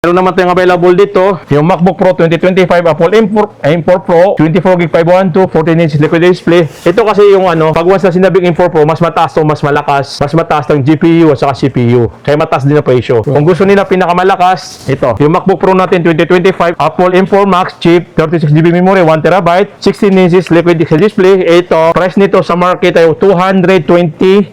Meron naman tayong available dito, yung MacBook Pro 2025 Apple M4 Pro, 24GB 512, 14-inch liquid display. Ito kasi yung pag once na sinabing M4 Pro, mas mataas to, mas malakas, mas mataas ng GPU at saka CPU. Kaya mataas din ang presyo. Kung gusto nila pinakamalakas, ito, yung MacBook Pro natin 2025 Apple M4 Max chip, 36GB memory, 1TB, 16 inches liquid display. Ito, price nito sa market ay 223,000.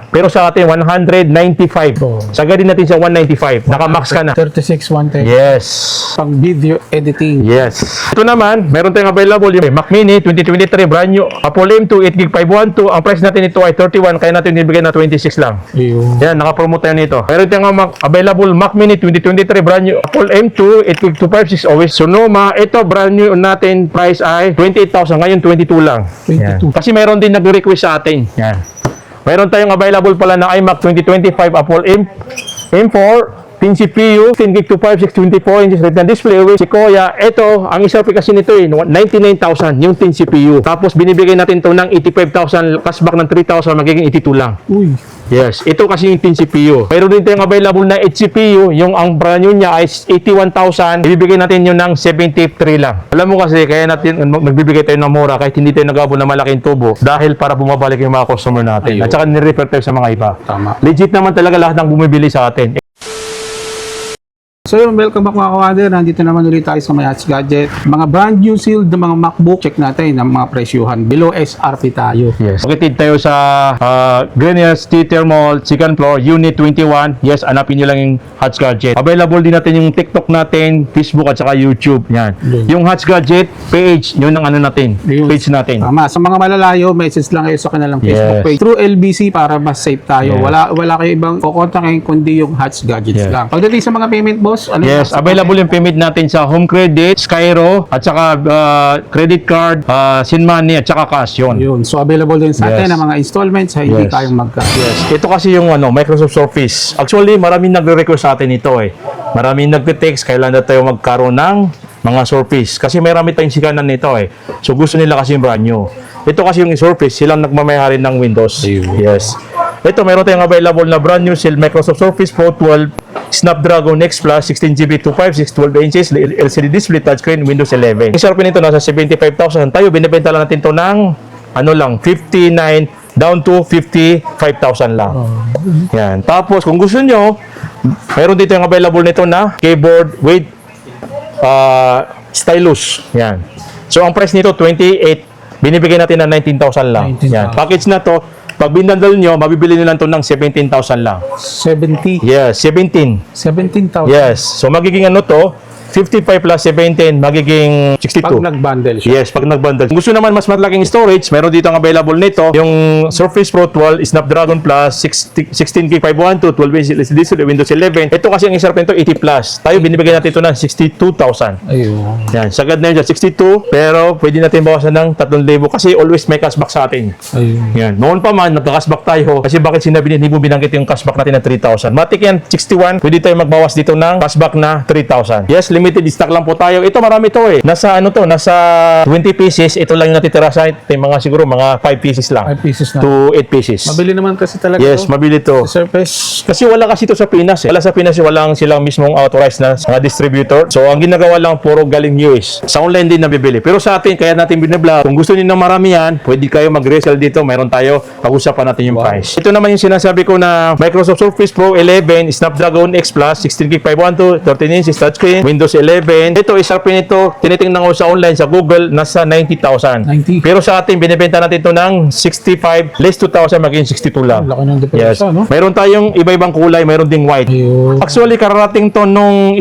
Pero sa atin, 195. Sagad din natin sa 195. Naka-max ka na. 36,110. Yes. Pang video editing. Yes. Ito naman, meron tayong available yung Mac Mini 2023 brand new Apple M2 8GB 512. Ang price natin ito ay 31, kaya natin ibigay na 26 lang. Ayun. Yan, naka-promote tayo nito. Meron tayong available Mac Mini 2023 brand new Apple M2 8GB 256 OS Sonoma. Ito brand new natin price ay 28,000, ngayon 22 lang. 22. Yan. Kasi meron din nag-request sa atin. Yan. Meron tayong available pala na iMac 2025 Apple M4 10 CPU, 10GB to 5, 624 inches Retina display with Sequoia. Ito, ang isa kasi nito 99,000 yung 10 CPU. Tapos binibigay natin to ng 85,000, cashback ng 3,000, magiging 82 lang. Uy. Yes, ito kasi yung 10 CPU. Mayroon din tayong available na 8 CPU, yung ang brand new niya ay 81,000. Ibibigay natin yun ng 73 lang. Alam mo kasi, kaya natin magbibigay tayo ng mura kahit hindi tayo nag-abot ng malaking tubo dahil para bumabalik yung mga customer natin. Ayun. At saka nirefer tayo sa mga iba. Tama. Legit naman talaga lahat ng bumibili sa atin. So yun, welcome back mga kawader. Nandito naman ulit tayo sa Mayats Gadget. Mga brand new sealed na mga MacBook. Check natin ang mga presyuhan. Below SRP tayo. Yes. Located tayo sa Green Hills Theater Mall, second floor, Unit 21. Yes, hanapin nyo lang yung Hats Gadget. Available din natin yung TikTok natin, Facebook at saka YouTube. Yan. Yung Hats Gadget page, yun ang natin. Yun. Page natin. Tama. Sa mga malalayo, message lang kayo sa kanilang Facebook Yes. page. Through LBC para mas safe tayo. Yes. Wala kayo ibang kukontakin kundi yung Hats Gadgets Yes. lang. Pagdating sa mga payment, boss, ano Yes, available yung payment natin sa Home Credit, Skyro, at saka credit card, Sin Money, at saka cash yun. Yun. So available din sa atin Yes. ang mga installments sa hindi Yes. tayong magka. Yes. Ito kasi yung Microsoft Surface. Actually, maraming nagre-request sa atin ito eh. Maraming nagte-text, kailan na tayo magkaroon ng mga Surface. Kasi marami tayong sikanan nito eh. So gusto nila kasi yung brand new. Ito kasi yung Surface, silang nagmamayari ng Windows. Ayun. Yes. Ito, meron tayong available na brand new seal Microsoft Surface Pro 12 Snapdragon X Plus 16GB 256 12 inches LCD display touchscreen Windows 11. Ang SRP nito nasa 75,000. Tayo binebenta lang natin to ng 59 down to 55,000 lang. Yan. Tapos kung gusto nyo, meron dito yung available nito na keyboard with stylus. Yan. So ang price nito 28. Binibigay natin ng 19,000 lang. 19,000. Yan. Package na to, pag binandal nyo, mabibili nyo lang to ng 17,000 lang. 70. Yes, 17. 17,000. Yes. So magiging to, 55 plus 17, magiging 62. Pag nag-bundle siya. Yes, pag nag-bundle. Kung gusto naman mas malaking storage, meron dito ang available nito. Yung Surface Pro 12 Snapdragon Plus 16GB 512, 12 inch display, Windows 11. Ito kasi ang isarap nito 80 plus. Tayo binibigyan natin ito ng 62,000. Ayun. Yan, sagad na yun dyan, 62. Pero pwede natin bawasan ng 3,000 kasi always may cashback sa atin. Ayun. Yan. Noon pa man, nagka-cashback tayo. Kasi bakit sinabi ni mo binanggit yung cashback natin na 3,000? Matik yan, 61. Pwede tayo magbawas dito ng cashback na 3,000. Yes, limited stock lang po tayo. Ito marami to eh. Nasa nasa 20 pieces. Ito lang yung natitira sa atin. Mga siguro mga 5 pieces lang. 5 pieces na. To 8 pieces. Mabili naman kasi talaga Yes, to. mabili to. Surface. Kasi wala kasi ito sa Pinas eh. Wala sa Pinas, walang silang mismong authorized na mga distributor. So, ang ginagawa lang puro galing US. Sa online din nabibili. Pero sa atin, kaya natin binablog. Kung gusto niyo ng marami yan, pwede kayo mag-resell dito. Mayroon tayo. Pag-usapan natin yung price. Ito naman yung sinasabi ko na Microsoft Surface Pro 11 Snapdragon X Plus 16GB 512 13 inches touchscreen Windows 11. Ito, SRP nito, tinitingnan ko sa online, sa Google, nasa 90,000. 90. Pero sa atin, binibenta natin ito ng 65 less 2,000, maging 62 lang. Laki ng Yes. diferensya, no? Mayroon tayong iba-ibang kulay, mayroon ding white. Ayun. Actually, kararating to nung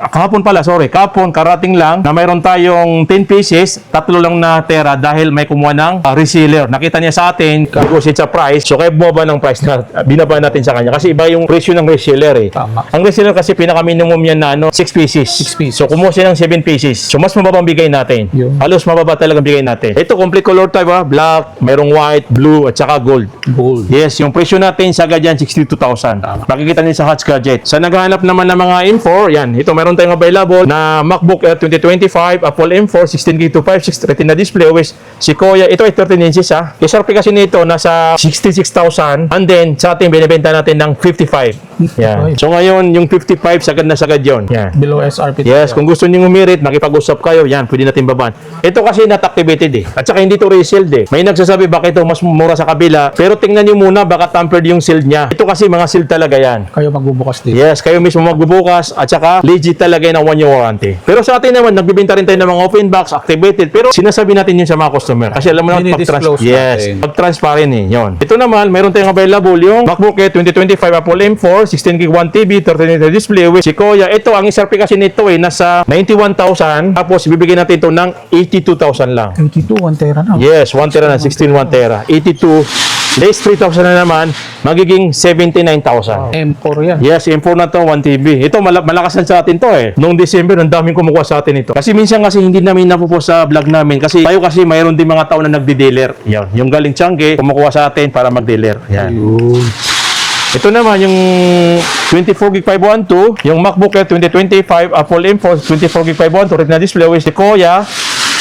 kahapon pala, karating lang na mayroon tayong 10 pieces, 3 lang na tera dahil may kumuha ng reseller. Nakita niya sa atin, negotiate sa price, so kaya bumaba ng price na binaba natin sa kanya. Kasi iba yung presyo ng reseller eh. Tama. Ang reseller kasi pinaka-minimum yan na 6 pieces. 6 pieces. So kumuha siya ng 7 pieces. So mas mababa ang bigay natin. Yun. Halos mababa talaga ang bigay natin. Ito complete color type black, mayroong white, blue, at saka gold. Gold. Yes, yung presyo natin sa gadyan 62,000. Makikita niyo sa Hats Gadget. Sa naghahanap naman ng mga M4, yan. Ito meron tayong available na MacBook Air 2025, Apple M4 16GB 256 Retina display OS Sequoia. Ito ay 13 inches ha. SRP kasi nito nasa 66,000 and then sa atin binebenta natin ng 55. Yan. So ngayon, yung 55, sagad na sagad yun. Yan. Below SRP. Yes, kung gusto niyo umirit, makipag-usap kayo, yan, pwede natin baban. Ito kasi not activated eh. At saka hindi to resealed eh. May nagsasabi bakit ito mas mura sa kabila, pero tingnan niyo muna baka tampered yung sealed niya. Ito kasi mga sealed talaga yan. Kayo magbubukas dito. Yes, kayo mismo magbubukas at saka legit talaga yan ang 1-year warranty. Pero sa atin naman, nagbibenta rin tayo ng mga open box, activated, pero sinasabi natin yun sa mga customer. Kasi alam mo naman, Dinidisclose natin. pag-transparent eh, yun. Ito naman, meron tayong available yung MacBook Air 2025 Apple M4, 16GB 1TB, 13-inch display with Sequoia. Ito, ang SRP kasi nito eh, nasa 91,000, tapos bibigyan natin ito ng 82,000 lang. 82, 1 tera na. Yes, 1 tera na, 16 1 tera. 82, less 3,000 na naman, magiging 79,000. M4 yan. Yes, M4 na to, 1TB. Ito, malakas na sa atin to eh. Noong December, ang daming kumukuha sa atin ito. Kasi minsan kasi hindi namin napupost sa vlog namin. Kasi tayo kasi mayroon din mga tao na nagdi-dealer. Yan. Yung galing Changi, kumukuha sa atin para mag-dealer. Yan. Ayun. Ito naman yung 24GB 512, yung MacBook Air 2025 Apple M4 24GB 512 Retina display with Sequoia.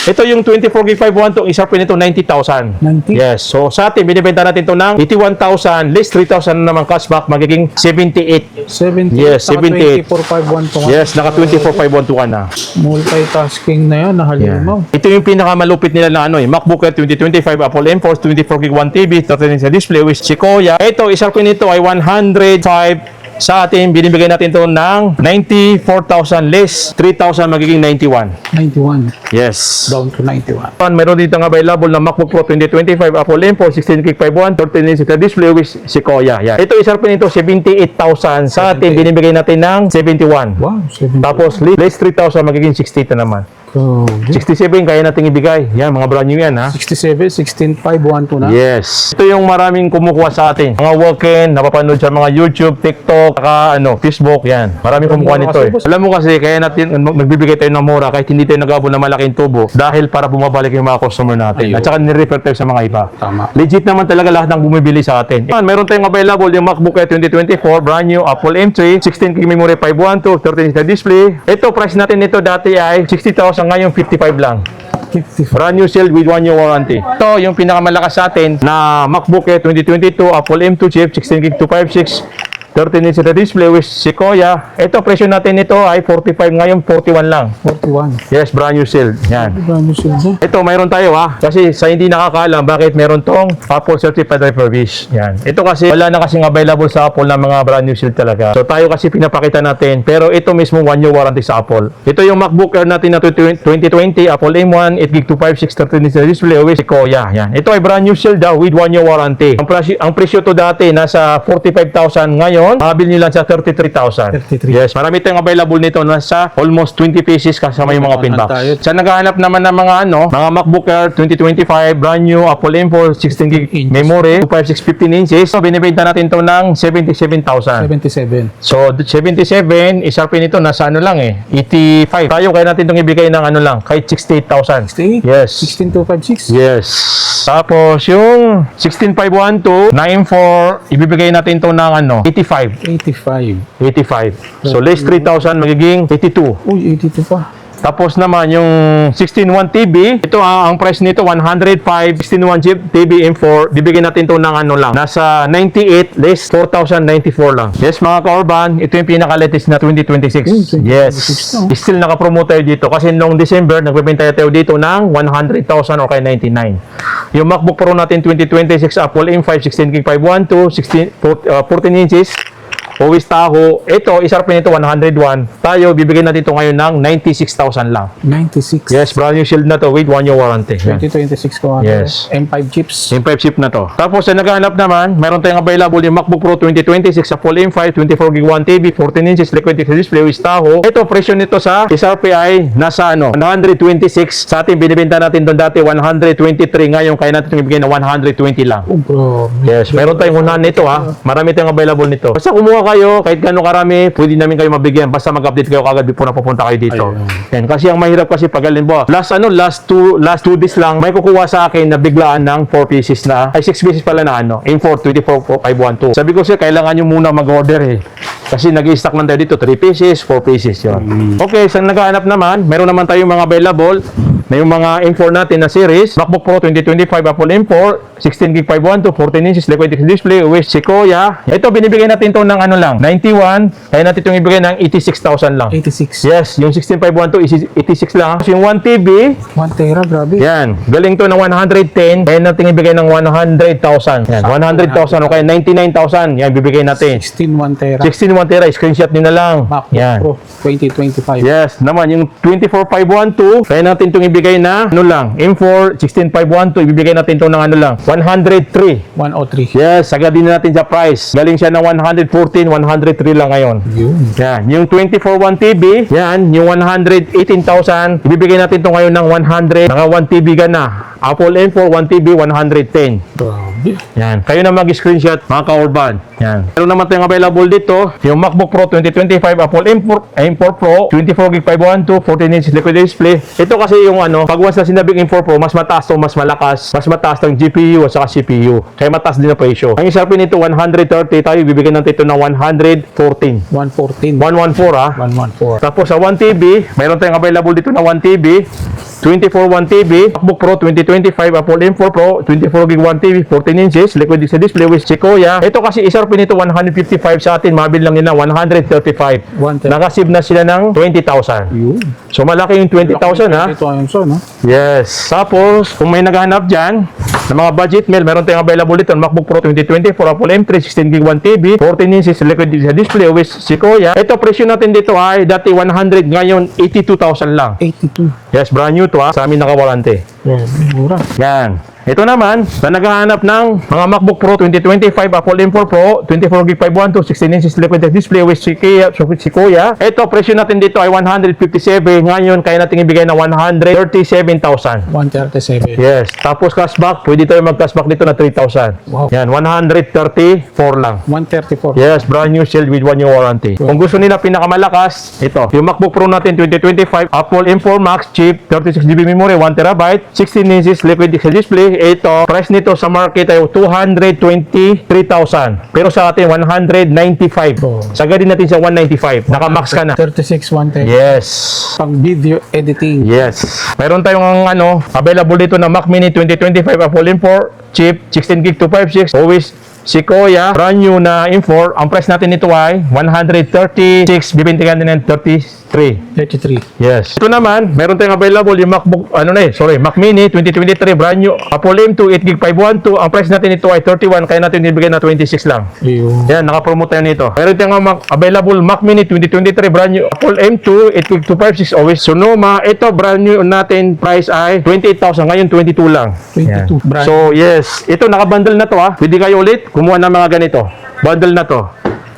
Ito yung 24GB 512, isarpin nito 90,000. 90? Yes. So sa atin binibenta natin to ng 81,000, less 3,000 na naman cashback, magiging 78. 70. Yes, Saka 78. 24,512. Yes, naka 24,512 ka na. Multitasking na yan, nahalimaw. Ito yung pinakamalupit nila na ano eh, MacBook Air 2025 Apple M4 24GB 1TB 13-inch display with Sequoia. Ito, isarpin nito ay 105. Sa atin, binibigay natin ito ng 94,000 less 3,000 magiging 91. 91. Yes. Down to 91. Meron dito ng available na MacBook Pro 2025 Apple M4 16GB 512 13-inch display with Sequoia. Yan. Ito isarpin nito 78,000. Sa atin, binibigay natin ng 71. Wow, 70. Tapos less 3,000 magiging 68 na naman. So, 67 kaya nating ibigay. Yan, mga brand new yan ha. 67, 16,512 na. Yes. Ito yung maraming kumukuha sa atin. Mga walk-in, napapanood sa mga YouTube, TikTok, saka Facebook, yan. Maraming kumukuha nito eh. Alam mo kasi, kaya natin nagbibigay tayo ng mura kahit hindi tayo nag-abot ng malaking tubo dahil para bumabalik yung mga customer natin. Ayun. At saka nirefer tayo sa mga iba. Tama. Legit naman talaga lahat ng bumibili sa atin. Yan, meron tayong available yung MacBook Air 2024, brand new, Apple M3, 16GB memory 512, 13-inch na display. Ito, price natin nito dati ay 60,000, ngayon 55 lang. 55. Brand new sealed with 1 year warranty. Ito yung pinakamalakas sa atin na MacBook Air 2022 Apple M2 chip 16GB 256 13-inch na display with Sequoia. Ito presyo natin nito ay 45, ngayon 41 lang. 41. Yes, brand new sealed. Yan. Brand new silver. Ito mayroon tayo ha. Kasi sa hindi nakakaalam bakit meron tong Apple Certified Refurbished. Yan. Ito kasi wala na kasing available sa Apple ng mga brand new sealed talaga. So tayo kasi pinapakita natin. Pero ito mismo 1 year warranty sa Apple. Ito yung MacBook Air natin na 2020 Apple M1 8GB 256 13-inch na display with Sequoia. Yan. Ito ay brand new sealed with 1 year warranty. Ang presyo to dati nasa 45,000, ngayon makabil nyo lang sa 33,000. 33. Yes, marami tayong available nito nasa almost 20 pieces kasama yung mga pin box. tayo. Sa naghahanap naman ng mga mga MacBook Air 2025 brand new Apple M4 16GB memory 256 15 inches. So binibenta natin to ng 77,000. 77. So 77 isarpin nito nasa ano lang eh 85. Tayo kaya natin itong ibigay ng ano lang kahit 68,000. 68? Yes. 16256. Yes. Tapos yung 16512 94 ibibigay natin to ng ano 85. 85. So less 3,000 magiging 82. Uy, 82 pa. Tapos naman yung 16-1 TB, ito ang price nito 105, 16-1 TB M4, bibigyan natin to ng ano lang, nasa 98 less 4,094 lang. Yes mga ka-urban, ito yung pinaka-latest na 2026. Yes. Still naka-promote tayo dito kasi noong December, nagbebenta tayo dito ng 100,000 o kaya 99. Yung MacBook Pro natin 2026 Apple M5 16GB 512, 14 inches, Huawei Tahoe, ito, isarpin nito 101. Tayo, bibigyan natin ito ngayon ng 96,000 lang. 96. Yes, brand new shield na to with 1 year warranty. Yan. 2026 ko. Yes. M5 chips. Yung 5 chip na to. Tapos, sa naghahanap naman, meron tayong available yung MacBook Pro 2026 sa Apple M5, 24GB 1TB, 14 inches liquid display with Tahoe. Ito, presyo nito sa SRPI, nasa 126. Sa atin, binibenta natin doon dati 123. Ngayon, kaya natin itong ibigay na 120 lang. Oh, bro. Yes, meron tayong unahan nito ha. Marami tayong available nito. Basta kumuha kayo, kahit gano'ng karami, pwede namin kayo mabigyan. Basta mag-update kayo kagad before na pupunta kayo dito. Yan. Kasi ang mahirap kasi pag halimbawa, last two days lang, may kukuha sa akin na biglaan ng 4 pieces na, ay 6 pieces pala na M4 24512. Sabi ko siya, kailangan nyo muna mag-order eh. Kasi nag-i-stock lang tayo dito, 3 pieces, 4 pieces yun. Okay, sa naghahanap naman, meron naman tayong mga available. na yung mga M4 natin na series. MacBook Pro 2025 Apple M4, 16GB 512, 14 inches liquid display with Sequoia. Ito binibigay natin to ng ano lang, 91. Kaya natin itong ibigay ng 86,000 lang. 86. Yes, yung 16512 86 lang. Yung 1TB, 1 tera, grabe. yan, galing to ng 110. Kaya natin ibigay ng 100,000. Yan, 100,000 o kaya 99,000. Yan, bibigay natin. 16 1 tera. 16 1 tera, screenshot nyo na lang. MacBook Yan. Pro 2025. Yes, naman yung 24512, kaya natin itong ibigay na ano lang, M4 16512, ibibigay natin itong ng ano lang, 103. 103. Yes, agad din natin sa price. Galing siya ng 114, 103 lang ngayon. Yun. Yan, yung 24 1TB, yan, yung 118,000, ibibigay natin ito ngayon ng 100, naka 1TB ka na. Apple M4 1TB 110. Grabe. Yan, kayo na mag-screenshot mga ka-urban. Yan. Meron naman tayong available dito, yung MacBook Pro 2025 Apple M4 Pro 24GB 512, 14 inches liquid display. Ito kasi yung ano, pag once na sinabing M4 Pro, mas mataas to, mas malakas, mas mataas ng GPU at saka CPU. Kaya mataas din ang presyo. Ang isang nito 130, tayo bibigyan natin ito ng 114. 114. 114 ha. 114. Tapos sa 1TB, mayroon tayong available dito na 1TB, 24 1TB, MacBook Pro 2025 Apple M4 Pro 24GB 1TB 14 inches liquid display with Sequoia. Ito kasi isarpin nito 155 sa atin, mabil lang nila 135. 110. Nakasave na sila ng 20,000. Yun. So malaki yung 20,000 ha. Ito ayun so, no? Yes. Tapos, kung may naghahanap dyan ng mga budget meal, meron tayong available dito MacBook Pro 2024 Apple M3 16GB 1TB 14 inches liquid display with Sequoia. Ito presyo natin dito ay dati 100, ngayon 82,000 lang. 82. Yes, brand new to ha. Sa amin naka-warranty. Mura. Yan. Ito naman, na naghahanap ng mga MacBook Pro 2025 Apple M4 Pro 24GB 512 16 inches liquid display with Sequoia. Ito, presyo natin dito ay 157. Ngayon, kaya natin ibigay na 137,000. 137. Yes. Tapos cashback, pwede tayo mag-cashback dito na 3,000. Wow. Yan, 134 lang. 134. Yes, brand new shield with 1 year warranty. Kung gusto nila pinakamalakas, ito, yung MacBook Pro natin 2025 Apple M4 Max chip, 36GB memory, 1TB, 16 inches liquid display. Ito, price nito sa market ay 223,000. Pero sa atin 195. Oh. Sagad din natin sa 195. Naka-max ka na. 36 110. Yes. Pang video editing. Yes. Mayroon tayong ano, available dito na Mac Mini 2025 Apple M4 chip, 16GB 256, always Sequoia, brand new na M4. Ang price natin nito ay 136, bibintigan din ng 33. 33. Yes. Ito naman, meron tayong available yung Mac Mini 2023 brand new Apple M2 8GB 512. Ang price natin ito ay 31, kaya natin ibigay na 26 lang. Ayun. Yan, naka-promote tayo nito. Meron tayong available Mac Mini 2023 brand new Apple M2 8GB 256 always Sonoma. Ito brand new natin price ay 28,000, ngayon 22 lang. 22. Yan. Brand. So yes, ito naka-bundle na to ha. Pwede kayo ulit kumuha ng mga ganito. Bundle na to.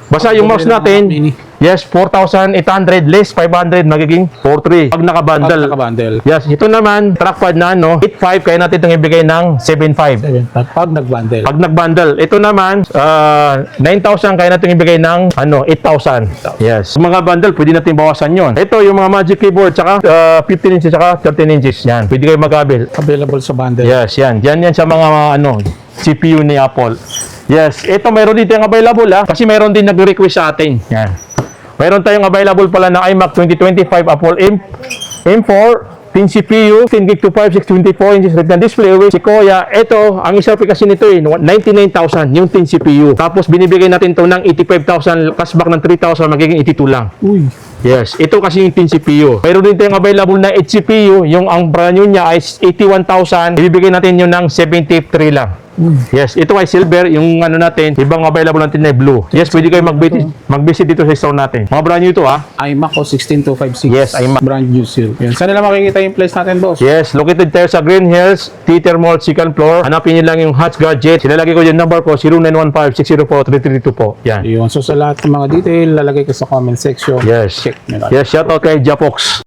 Basta yung mouse natin, Mac Mini. yes, 4,800 less 500 magiging 4,300 pag naka-bundle. Naka-bundle. Yes, ito naman trackpad na 8,500, kaya natin itong ibigay ng 7,500. 7. Pag nag-bundle. Pag nag-bundle, ito naman 9,000, kaya natin ibigay ng 8,000. Yes. Yung mga bundle, pwede natin bawasan yon. Ito yung mga Magic Keyboard, tsaka 15 inches, tsaka 13 inches. Yan, pwede kayo mag-abil. Available sa bundle. Yes, yan. Yan sa mga CPU ni Apple. Yes, ito mayroon dito yung available kasi mayroon din nag-request sa atin. Yan. Mayroon tayong available pala na iMac 2025 Apple M4 10 CPU, 10GB 256 24 inches retina display with Sequoia. Ito, ang isa kasi nito 99,000 yung 10 CPU. Tapos binibigay natin to ng 85,000, cashback ng 3,000, magiging 82 lang. Uy. Yes, ito kasi yung 10 CPU. Mayroon din tayong available na 8 CPU, yung ang brand new niya ay 81,000. Ibibigay natin yun ng 73 lang. Yes, ito ay silver, yung natin, ibang available natin ay blue. Yes, pwede kayo mag-visit dito sa store natin. Mga brand new to iMac o 16256. Yes, iMac. Brand new seal. Yan. Saan nila makikita yung place natin, boss? Yes, located tayo sa Green Hills, Theater Mall, second floor. Hanapin niyo lang yung Hats Gadget. Silalagay ko yung number ko, 0915-604-3332 po. Yan. Yun. So sa lahat ng mga detail, lalagay ko sa comment section. Yes. Check nyo lang. Yes, shoutout kay Japox.